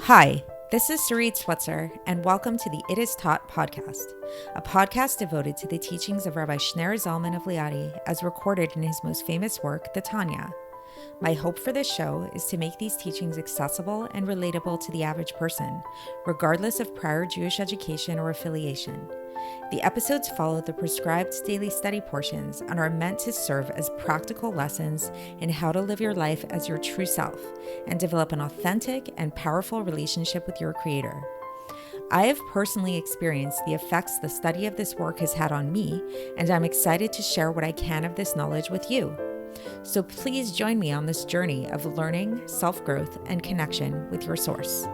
Hi, this is Sarit Switzer, and welcome to the It Is Taught podcast, a podcast devoted to the teachings of Rabbi Shneur Zalman of Liadi as recorded in his most famous work, the Tanya. My hope for this show is to make these teachings accessible and relatable to the average person, regardless of prior Jewish education or affiliation. The episodes follow the prescribed daily study portions and are meant to serve as practical lessons in how to live your life as your true self and develop an authentic and powerful relationship with your Creator. I have personally experienced the effects the study of this work has had on me, and I'm excited to share what I can of this knowledge with you. So please join me on this journey of learning, self-growth, and connection with your source.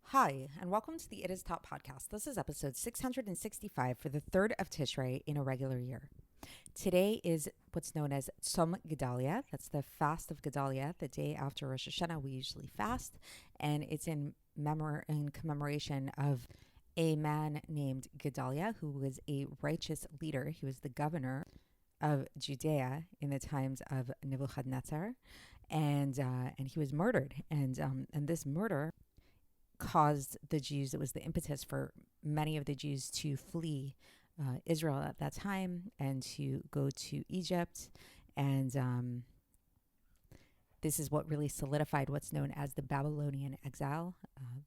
Hi, and welcome to the It Is Taught podcast. This is episode 665 for the 3rd of Tishrei in a regular year. Today is what's known as Tzom Gedalia. That's the fast of Gedalia, the day after Rosh Hashanah. We usually fast, and it's in commemoration of a man named Gedalia, who was a righteous leader. He was the governor of Judea in the times of Nebuchadnezzar, and he was murdered. And this murder caused the Jews, it was the impetus for many of the Jews to flee Israel at that time and to go to Egypt. And this is what really solidified what's known as the Babylonian exile,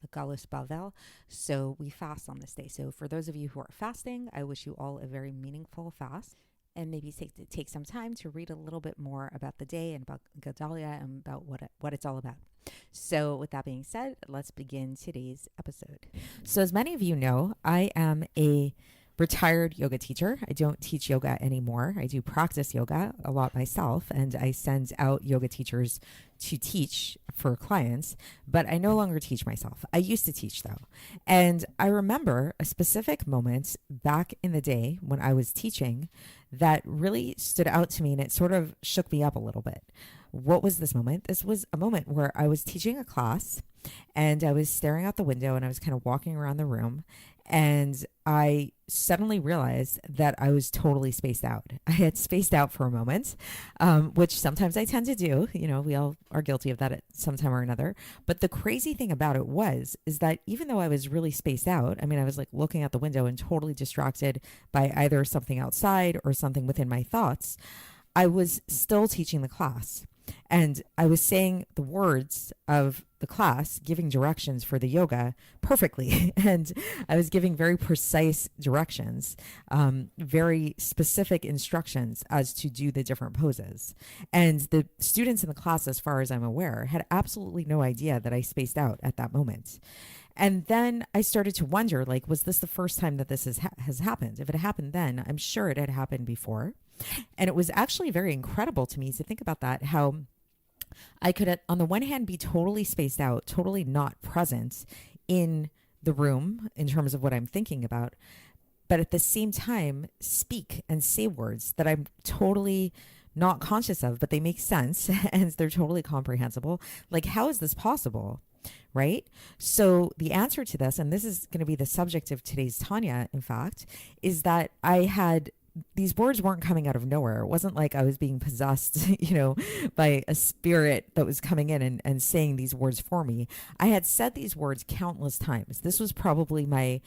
the Galus Bavel. So we fast on this day. So for those of you who are fasting, I wish you all a very meaningful fast, and maybe take some time to read a little bit more about the day and about Gedalia and about what it's all about. So with that being said, let's begin today's episode. So as many of you know, I am a retired yoga teacher. I don't teach yoga anymore. I do practice yoga a lot myself, and I send out yoga teachers to teach for clients, but I no longer teach myself. I used to teach though. And I remember a specific moment back in the day when I was teaching that really stood out to me, and it sort of shook me up a little bit. What was this moment? This was a moment where I was teaching a class and I was staring out the window and I was kind of walking around the room, and I suddenly realized that I was totally spaced out. I had spaced out for a moment, which sometimes I tend to do. You know, we all are guilty of that at some time or another. But the crazy thing about it is that even though I was really spaced out, I mean, I was like looking out the window and totally distracted by either something outside or something within my thoughts, I was still teaching the class. And I was saying the words of the class, giving directions for the yoga perfectly. And I was giving very precise directions, very specific instructions as to do the different poses. And the students in the class, as far as I'm aware, had absolutely no idea that I spaced out at that moment. And then I started to wonder, like, was this the first time that this has happened? If it happened then, I'm sure it had happened before. And it was actually very incredible to me to think about that, how I could, on the one hand, be totally spaced out, totally not present in the room in terms of what I'm thinking about, but at the same time, speak and say words that I'm totally not conscious of, but they make sense and they're totally comprehensible. Like, how is this possible? Right? So the answer to this, and this is going to be the subject of today's Tanya, in fact, is that these words weren't coming out of nowhere. It wasn't like I was being possessed, by a spirit that was coming in and saying these words for me. I had said these words countless times. This was probably my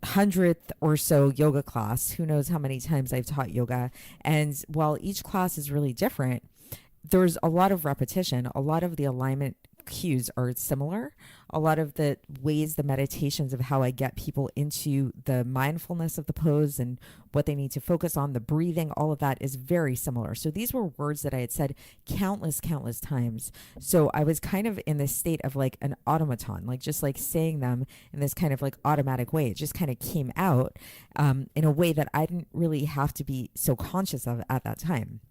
100th or so yoga class. Who knows how many times I've taught yoga. And while each class is really different, there's a lot of repetition. A lot of the alignment cues are similar. A lot of the ways, the meditations of how I get people into the mindfulness of the pose and what they need to focus on, the breathing, all of that is very similar. So these were words that I had said countless times. So I was kind of in this state of like an automaton, like just like saying them in this kind of like automatic way. It just kind of came out in a way that I didn't really have to be so conscious of at that time.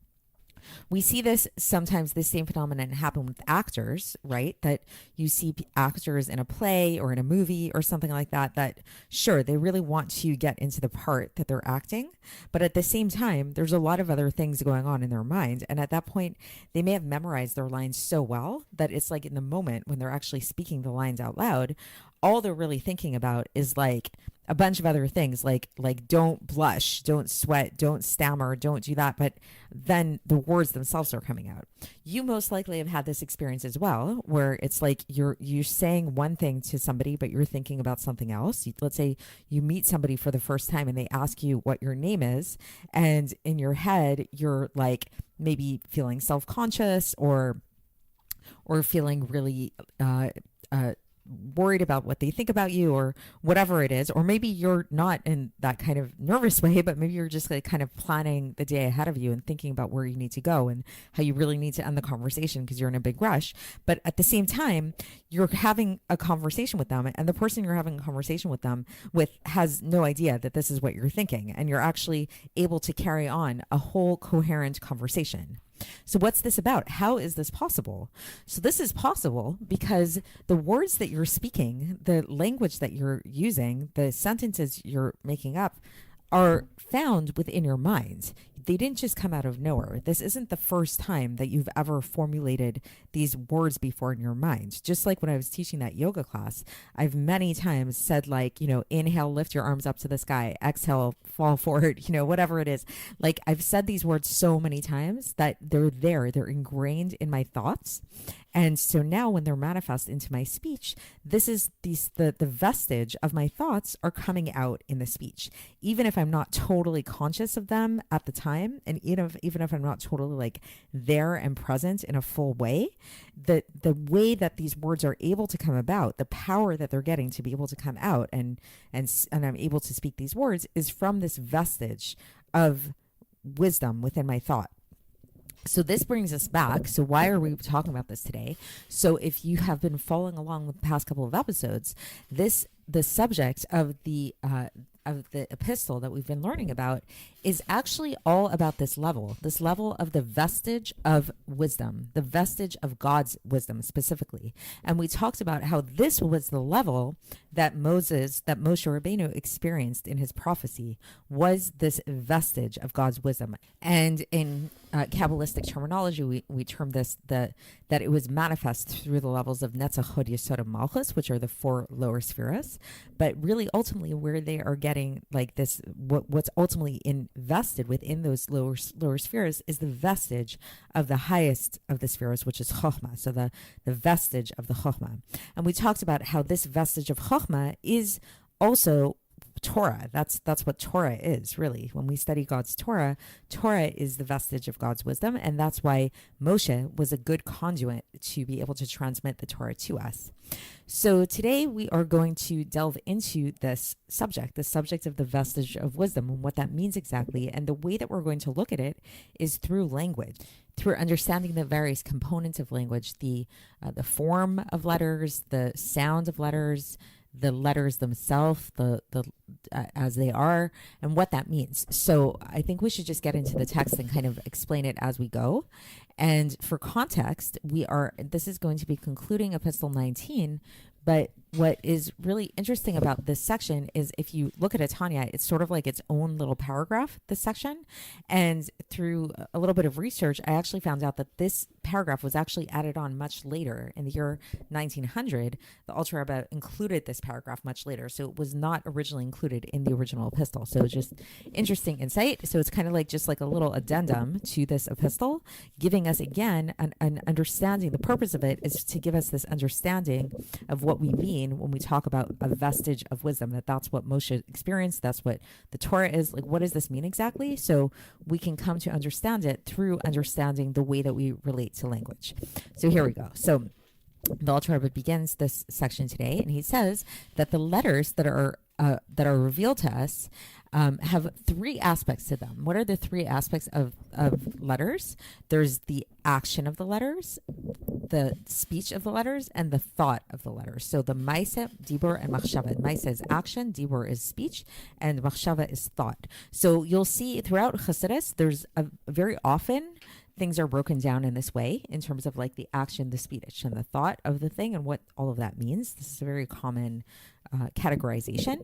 We see this sometimes, the same phenomenon happen with actors, right? That you see actors in a play or in a movie or something like that, sure, they really want to get into the part that they're acting, but at the same time, there's a lot of other things going on in their mind. And at that point, they may have memorized their lines so well that it's like in the moment when they're actually speaking the lines out loud, all they're really thinking about is like a bunch of other things like don't blush, don't sweat, don't stammer, don't do that. But then the words themselves are coming out. You most likely have had this experience as well, where it's like you're saying one thing to somebody, but you're thinking about something else. Let's say you meet somebody for the first time and they ask you what your name is, and in your head you're like maybe feeling self-conscious or feeling really worried about what they think about you or whatever it is. Or maybe you're not in that kind of nervous way, but maybe you're just like kind of planning the day ahead of you and thinking about where you need to go and how you really need to end the conversation because you're in a big rush. But at the same time, you're having a conversation with them, and the person you're having a conversation with has no idea that this is what you're thinking, and you're actually able to carry on a whole coherent conversation. So what's this about? How is this possible? So this is possible because the words that you're speaking, the language that you're using, the sentences you're making up are found within your mind. They didn't just come out of nowhere. This isn't the first time that you've ever formulated these words before in your mind. Just like when I was teaching that yoga class, I've many times said like, inhale, lift your arms up to the sky, exhale, fall forward, whatever it is. Like I've said these words so many times that they're ingrained in my thoughts. And so now when they're manifest into my speech, this is the vestige of my thoughts are coming out in the speech, even if I'm not totally conscious of them at the time. And even if I'm not totally like there and present in a full way, the way that these words are able to come about, the power that they're getting to be able to come out and I'm able to speak these words is from this vestige of wisdom within my thought. So this brings us back. So why are we talking about this today? So if you have been following along with the past couple of episodes, the subject of the epistle that we've been learning about is actually all about this level of the vestige of wisdom, the vestige of God's wisdom specifically. And we talked about how this was the level that Moshe Rabbeinu experienced in his prophecy, was this vestige of God's wisdom. And in Kabbalistic terminology, we term this that it was manifest through the levels of Netzach, Hod, Yesod, and Malchus, which are the four lower spheres. But really, ultimately, where they are getting like this, what's ultimately invested within those lower spheres is the vestige of the highest of the spheres, which is Chokhmah. So the vestige of the Chokhmah. And we talked about how this vestige of Chokhmah is also Torah. That's what Torah is, really. When we study God's Torah is the vestige of God's wisdom, and that's why Moshe was a good conduit to be able to transmit the Torah to us. So today we are going to delve into this subject of the vestige of wisdom and what that means exactly. And the way that we're going to look at it is through language, through understanding the various components of language, the form of letters, the sound of letters, the letters themselves, as they are, and what that means. So I think we should just get into the text and kind of explain it as we go. And for context, this is going to be concluding Epistle 19, but what is really interesting about this section is if you look at Tanya, it's sort of like its own little paragraph, this section. And through a little bit of research, I actually found out that this paragraph was actually added on much later. In the year 1900, the Alter Rebbe included this paragraph much later. So it was not originally included in the original epistle. So it's just interesting insight. So it's kind of like just like a little addendum to this epistle, giving us again an understanding. The purpose of it is to give us this understanding of what we mean when we talk about a vestige of wisdom, that's what Moshe experienced. That's what the Torah is. Like, what does this mean exactly? So we can come to understand it through understanding the way that we relate to language. So here we go. So the Alter Rebbe begins this section today, and he says that the letters that are revealed to us have three aspects to them. What are the three aspects of letters? There's the action of the letters, the speech of the letters, and the thought of the letters. So the Maaseh, Dibur, and Machshava. Maaseh is action, Dibur is speech, and Machshava is thought. So you'll see throughout Chassidus, there's very often things are broken down in this way in terms of like the action, the speech, and the thought of the thing and what all of that means. This is a very common categorization.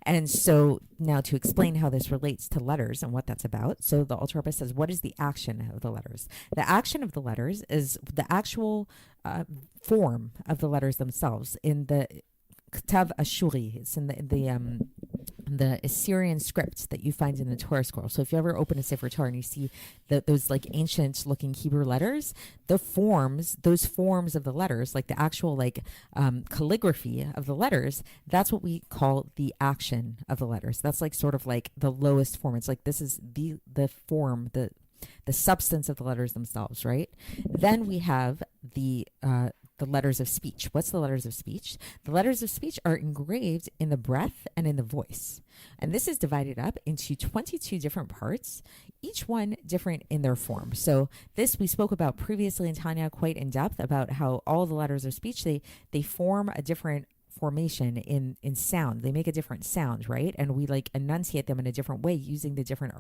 And so now to explain how this relates to letters and what that's about. So the Alter Rebbe says, what is the action of the letters? The action of the letters is the actual form of the letters themselves in the Ktav Ashuri. It's in the the Assyrian script that you find in the Torah scroll. So if you ever open a Sefer Torah and you see those like ancient looking Hebrew letters, those forms of the letters, like the actual calligraphy of the letters, that's what we call the action of the letters. That's like sort of like the lowest form. It's like this is the form, the substance of the letters themselves, right? Then we have the letters of speech. What's the letters of speech? The letters of speech are engraved in the breath and in the voice. And this is divided up into 22 different parts, each one different in their form. So this we spoke about previously in Tanya quite in depth about how all the letters of speech, they form a different formation in sound. They make a different sound, right? And we like enunciate them in a different way using the different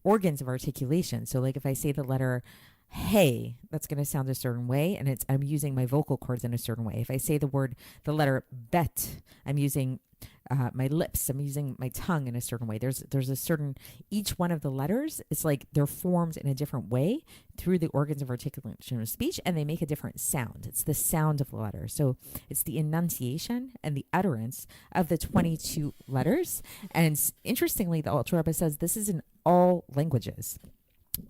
organs of articulation. So like if I say the letter hey, that's going to sound a certain way, and I'm using my vocal cords in a certain way. If I say the letter bet, I'm using my lips, I'm using my tongue in a certain way. There's a certain, each one of the letters, it's like they're formed in a different way through the organs of articulation of speech, and they make a different sound. It's the sound of the letter. So it's the enunciation and the utterance of the 22 letters. And interestingly, the Alter Rebbe says this is in all languages.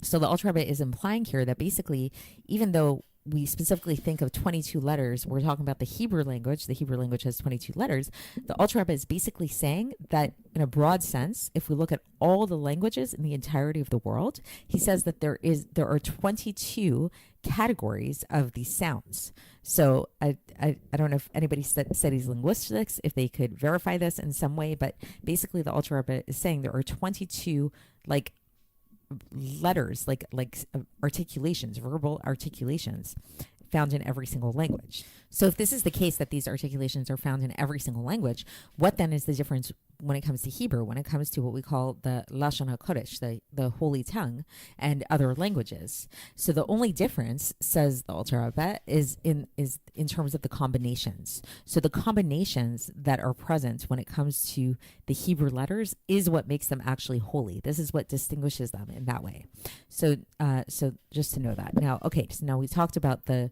So the Alter Rebbe is implying here that basically, even though we specifically think of 22 letters, we're talking about the Hebrew language. The Hebrew language has 22 letters. The Alter Rebbe is basically saying that in a broad sense, if we look at all the languages in the entirety of the world, he says that there are 22 categories of these sounds. So I don't know if anybody studies linguistics, if they could verify this in some way, but basically the Alter Rebbe is saying there are 22 letters, like articulations, verbal articulations found in every single language. So if this is the case, that these articulations are found in every single language, what then is the difference when it comes to Hebrew, when it comes to what we call the Lashon HaKodesh, the holy tongue, and other languages? So the only difference, says the Alter Rebbe, is in terms of the combinations. So the combinations that are present when it comes to the Hebrew letters is what makes them actually holy. This is what distinguishes them in that way. So just to know that. Now, okay, so now we talked about the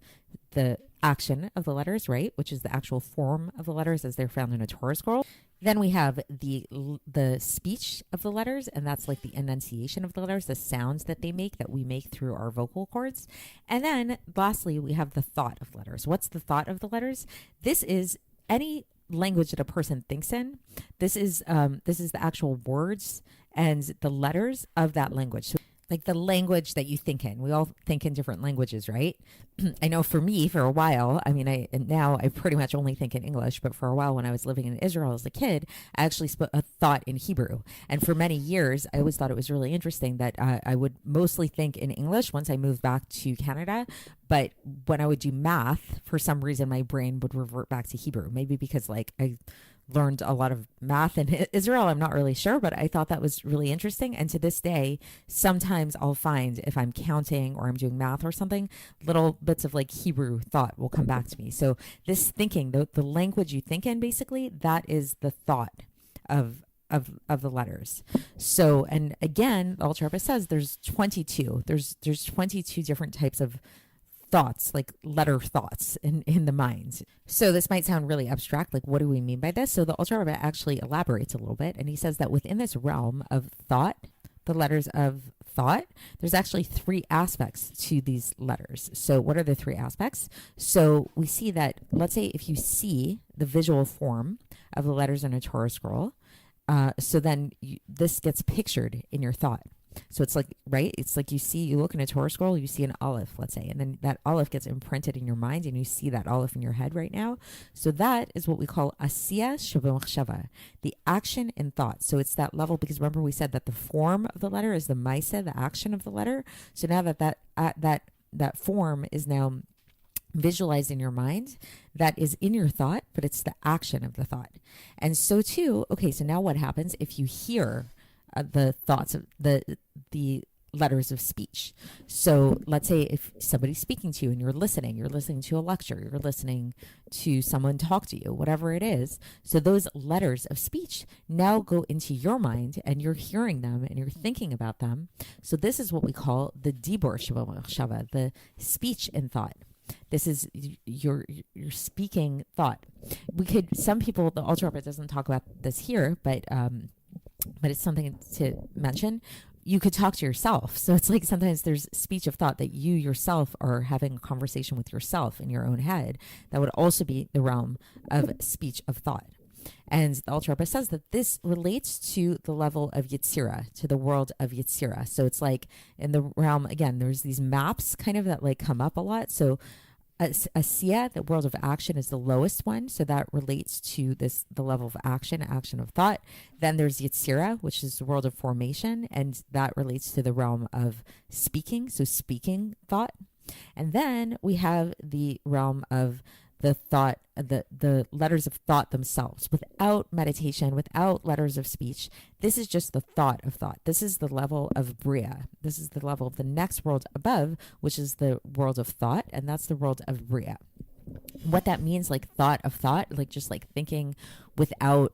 action of the letters, right, which is the actual form of the letters as they're found in a Torah scroll. Then we have the speech of the letters, and that's like the enunciation of the letters, the sounds that they make, that we make through our vocal cords. And then lastly, we have the thought of letters. What's the thought of the letters? This is any language that a person thinks in. This is the actual words and the letters of that language. So like the language that you think in. We all think in different languages, right? I know for me, for a while, I mean, now I pretty much only think in English, but for a while when I was living in Israel as a kid, I actually thought in Hebrew. And for many years, I always thought it was really interesting that I would mostly think in English once I moved back to Canada. But when I would do math, for some reason, my brain would revert back to Hebrew. Maybe because I learned a lot of math in Israel. I'm not really sure, but I thought that was really interesting. And to this day, sometimes I'll find, if I'm counting or I'm doing math or something, little bits of like Hebrew thought will come back to me. So this thinking, the language you think in, basically, that is the thought of the letters. So, and again, the Alter Rebbe says there's 22. There's 22 different types of thoughts, like letter thoughts in the mind. So this might sound really abstract, like what do we mean by this? So the Alter Rebbe actually elaborates a little bit, and he says that within this realm of thought, the letters of thought, there's actually three aspects to these letters. So what are the three aspects? So we see that, let's say if you see the visual form of the letters in a Torah scroll, so then this gets pictured in your thought. So it's like, right? It's like you look in a Torah scroll, you see an aleph, let's say, and then that aleph gets imprinted in your mind and you see that aleph in your head right now. So that is what we call asiyah shabamachshava, the action in thought. So it's that level, because remember we said that the form of the letter is the maisa, the action of the letter. So now that form is now visualized in your mind, that is in your thought, but it's the action of the thought. And so too, okay, so now what happens if you hear the thoughts of the letters of speech? So let's say if somebody's speaking to you and you're listening to a lecture, you're listening to someone talk to you, whatever it is. So those letters of speech now go into your mind and you're hearing them and you're thinking about them. So this is what we call the dibur shava, the speech in thought. This is your speaking thought. Some people, the Alter Rebbe doesn't talk about this here, but it's something to mention. You could talk to yourself. So it's like sometimes there's speech of thought that you yourself are having a conversation with yourself in your own head. That would also be the realm of speech of thought. And the Alter Rebbe says that this relates to the level of Yetzirah, to the world of Yetzirah. So it's like in the realm, again, there's these maps kind of that like come up a lot. So Asiya, the world of action, is the lowest one. So that relates to the level of action of thought. Then there's Yetzirah, which is the world of formation, and that relates to the realm of speaking, so speaking thought. And then we have the realm of the thought, the letters of thought themselves, without meditation, without letters of speech. This is just the thought of thought. This is the level of Bria. This is the level of the next world above, which is the world of thought, and that's the world of Bria. What that means, like thought of thought, like just like thinking without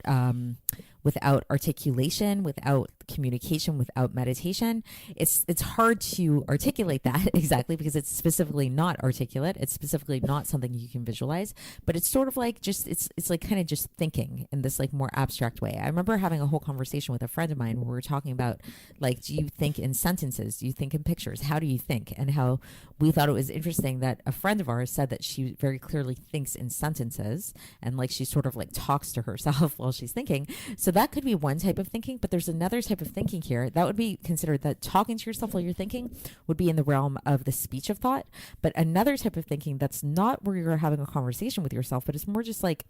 articulation, without communication, without meditation. It's hard to articulate that exactly because it's specifically not articulate. It's specifically not something you can visualize, but it's sort of like just, it's like kind of just thinking in this like more abstract way. I remember having a whole conversation with a friend of mine where we were talking about like, do you think in sentences? Do you think in pictures? How do you think? And how we thought it was interesting that a friend of ours said that she very clearly thinks in sentences and like she sort of like talks to herself while she's thinking. So that could be one type of thinking, but there's another type of thinking here that would be considered that talking to yourself while you're thinking would be in the realm of the speech of thought. But another type of thinking that's not where you're having a conversation with yourself, but it's more just like,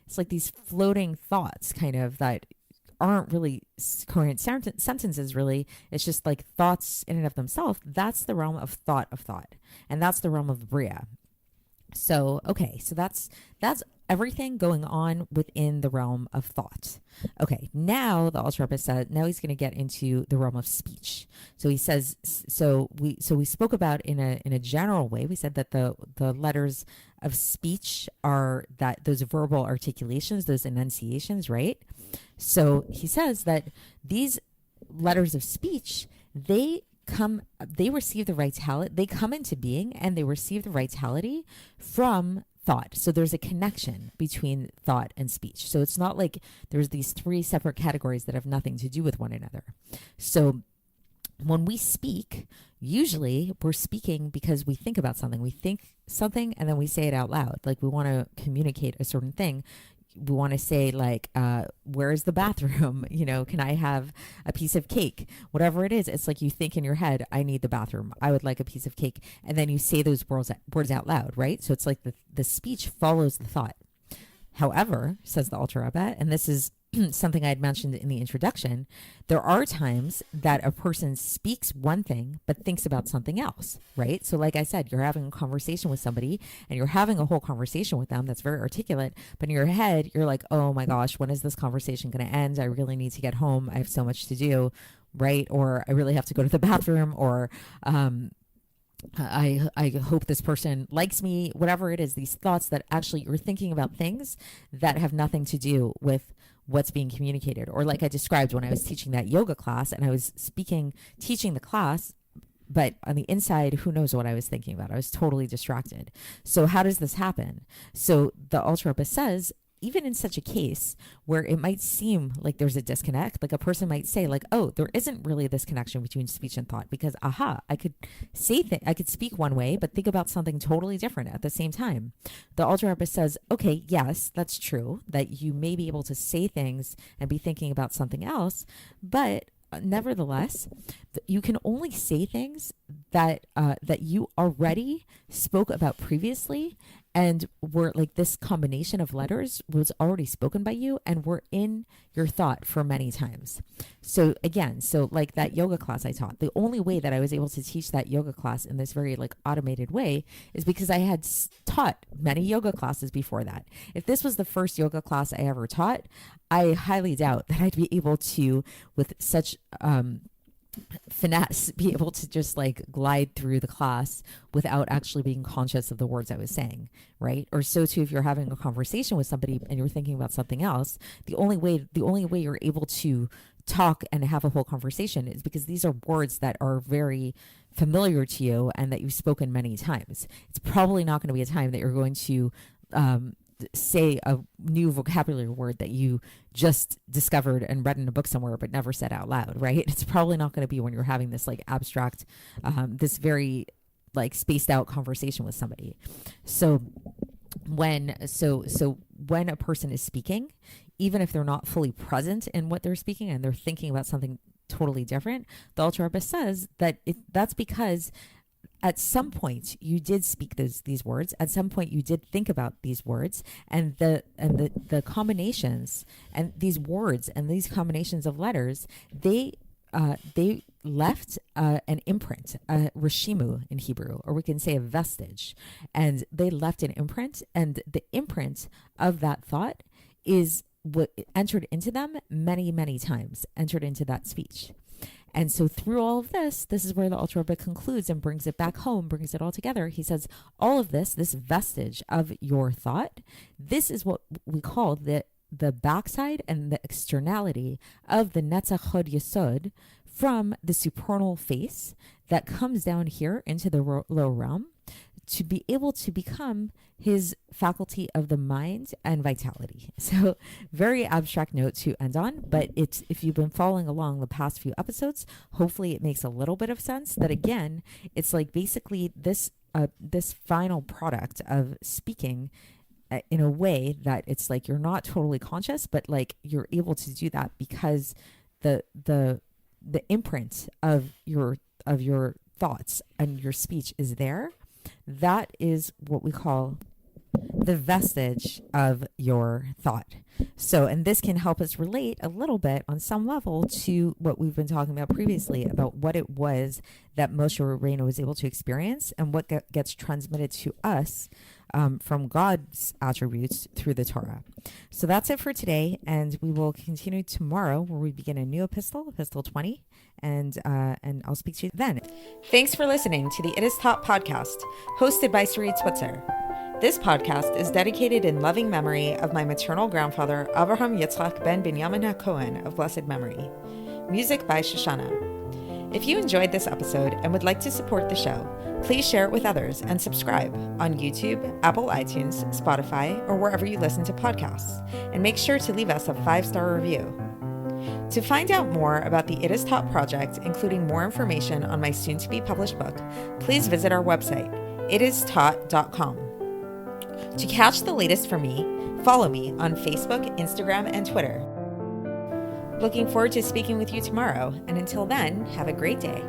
it's like these floating thoughts kind of that aren't really coherent sentences really. It's just like thoughts in and of themselves. That's the realm of thought. And that's the realm of Bria. So, okay, so that's everything going on within the realm of thought. Okay, now the Alter Rebbe said, now he's going to get into the realm of speech. So he says, so we spoke about in a general way, we said that the letters of speech are that those verbal articulations, those enunciations, right? So he says that these letters of speech, they receive the vitality, they come into being and they receive the vitality from thought. So there's a connection between thought and speech. So it's not like there's these three separate categories that have nothing to do with one another. So when we speak, usually we're speaking because we think about something. We think something and then we say it out loud. Like we want to communicate a certain thing. We want to say like, where is the bathroom? You know, can I have a piece of cake? Whatever it is, it's like you think in your head, I need the bathroom. I would like a piece of cake. And then you say those words out loud, right? So it's like the speech follows the thought. However, says the Alter Rebbe, and this is something I had mentioned in the introduction, there are times that a person speaks one thing but thinks about something else, right? So like I said, you're having a conversation with somebody and you're having a whole conversation with them that's very articulate, but in your head, you're like, oh my gosh, when is this conversation going to end? I really need to get home. I have so much to do, right? Or I really have to go to the bathroom, or I hope this person likes me, whatever it is, these thoughts that actually you're thinking about things that have nothing to do with what's being communicated. Or like I described when I was teaching that yoga class and I was teaching the class, but on the inside, who knows what I was thinking about? I was totally distracted. So how does this happen? So the Alter Rebbe says, even in such a case where it might seem like there's a disconnect, like a person might say like, oh, there isn't really this connection between speech and thought because, I could I could speak one way, but think about something totally different at the same time. The Alter Rebbe says, okay, yes, that's true that you may be able to say things and be thinking about something else, but nevertheless, you can only say things that you already spoke about previously and were like this combination of letters was already spoken by you and were in your thought for many times. So again, so like that yoga class I taught, the only way that I was able to teach that yoga class in this very like automated way is because I had taught many yoga classes before that. If this was the first yoga class I ever taught, I highly doubt that I'd be able to, with such finesse, be able to just like glide through the class without actually being conscious of the words I was saying, right? Or so too, if you're having a conversation with somebody and you're thinking about something else, the only way you're able to talk and have a whole conversation is because these are words that are very familiar to you and that you've spoken many times. It's probably not going to be a time that you're going to say a new vocabulary word that you just discovered and read in a book somewhere but never said out loud, right? It's probably not going to be when you're having this like abstract, this very like spaced out conversation with somebody. So when a person is speaking, even if they're not fully present in what they're speaking and they're thinking about something totally different, the Alter Rebbe says that that's because at some point you did speak these words. At some point you did think about these words, and the combinations and these words and these combinations of letters, they left an imprint, a reshimu in Hebrew, or we can say a vestige, and they left an imprint, and the imprint of that thought is what entered into them many times, entered into that speech. And so through all of this is where the Alter Rebbe concludes and brings it back home, brings it all together. He says, all of this vestige of your thought, this is what we call the backside and the externality of the Netzach Hod Yesod from the supernal face that comes down here into the lower realm to be able to become his faculty of the mind and vitality. So very abstract note to end on, but it's, if you've been following along the past few episodes, hopefully it makes a little bit of sense that again, it's like basically this final product of speaking in a way that it's like you're not totally conscious, but like you're able to do that because the imprint of your thoughts and your speech is there. That is what we call the vestige of your thought. So, and this can help us relate a little bit on some level to what we've been talking about previously about what it was that Moshe Rabbeinu was able to experience and what gets transmitted to us from God's attributes through the Torah. So that's it for today, and we will continue tomorrow where we begin a new epistle, Epistle 20, and I'll speak to you then. Thanks for listening to the It Is Taught podcast, hosted by Sarit Switzer. This podcast is dedicated in loving memory of my maternal grandfather, Avraham Yitzchak ben Binyamin HaKohen of blessed memory. Music by Shoshana. If you enjoyed this episode and would like to support the show, please share it with others and subscribe on YouTube, Apple iTunes, Spotify, or wherever you listen to podcasts. And make sure to leave us a 5-star review. To find out more about the It Is Taught project, including more information on my soon-to-be published book, please visit our website, itistaught.com. To catch the latest from me, follow me on Facebook, Instagram, and Twitter. Looking forward to speaking with you tomorrow, and until then, have a great day.